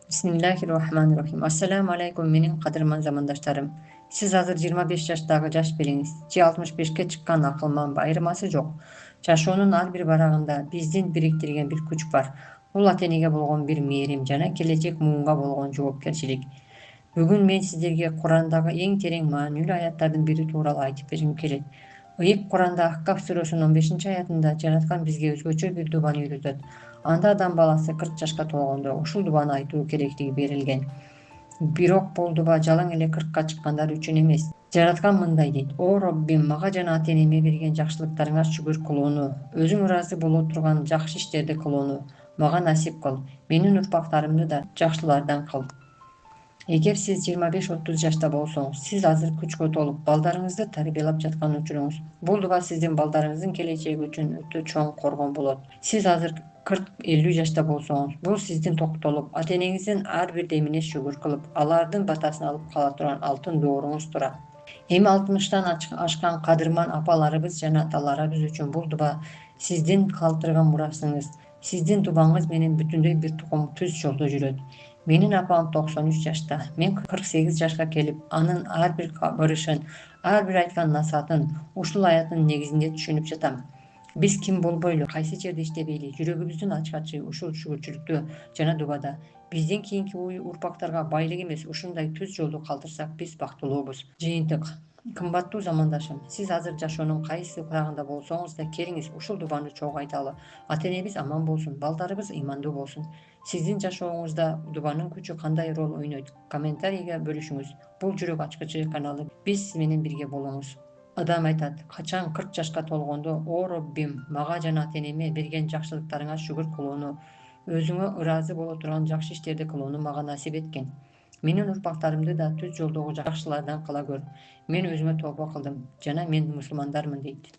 Bismillahirrahmanirrahim. Assalamu alaikum menin kadirman zamandaşlarım. Siz hazır 25 yaştagı jaş biriňiz. Ji 65'ke çykkan akylman aýrymasy jok. Jaşoonun har bir baragynda bizdin biriktirgen bir güç bar. Bul ata-enege bolgon bir meýerim jana gelecek muňga bolgon jogapkerçilik. Бүгүн мен сиздерге Курандагы эң терең маанилүү аяттардын бири тууралуу айтып бергим келет. Ыйык Куранда Ахкаф сүрөсүнүн 15-аятында Жараткан бизге өзгөчө бир дубаны үйрөтөт. Анда адам баласы 40 жашка толгондо ушул дубаны айтуу керектиги берилген. Бирок бул дуба жалаң эле 40ка чыккандар үчүн эмес. Жараткан мындай дейт: "О Роббим, мага жана ата-энеме берген жакшылыктарыңа шүгүр кылууну, өзүң ыраазы боло турган жакшы иштерди кылууну мага насип кыл. Менин урпактарымды да жакшылардан кыл." Эгер сиз 25-30 жашта болсоңуз, сиз азыр күчкө толуп, балдарыңызды тарбиялап жаткан учуруңуз. Бул дуба сиздин балдарыңыздын келечеги үчүн өтө чоң коргон болот. Сиз азыр 40-50 жашта болсоңуз, бул сиздин токтолуп, ата-энеңиздин ар бир демине шүгүр кылып, алардын батасын алып кала турган алтын дооруңуз турат. Эми 60-тан ашкан кадырман апаларыбыз жана аталарыбыз үчүн бул дуба сиздин калтырган мурасыңыз, сиздин дубаңыз менен бүтүндөй бир тукум түз жолдо жүрөт. Менин апам 93 жашта, мен 48 жашка келип, анын ар бир барышын, ар бир айткан насаатын ушул аяттын негизинде түшүнүп жатам. Биз ким болбойлу, кайсы жерде иштебейли, жүрөгүбүздүн ачкачы ушул шүгүрчүлүктө жана дубада. Биздин кийинки урпактарга байлык эмес, ушундай түз жолду калтырсак, биз бактылуубуз. Жыйынтык. Кымбаттуу замандашым, сиз азыр жашоонун кайсы курагында болсоңуз да келиңиз ушул дубаны чогуу айталы. Ата-энебиз аман болсун, балдарыбыз ыймандуу болсун. Сиздин жашооңузда дубанын күчү кандай рол ойнойт? Комментарийге бөлүшүңүз. Бул жүрөк ачкычы каналы. Биз менен бирге болуңуз. Адам айтат: "Качан 40 жашка толгондо, о Роббим, мага жана ата-энеме берген жакшылыктарыңа шүгүр кылууну, өзүңө ыраазы боло турган жакшы иштерди кылууну мага насип эткен. Менин урпактарымды да түз жолдогу жакшылардан кыла көр. Мен өзүмө тобо кылдым жана мен мусулмандармын" дейт.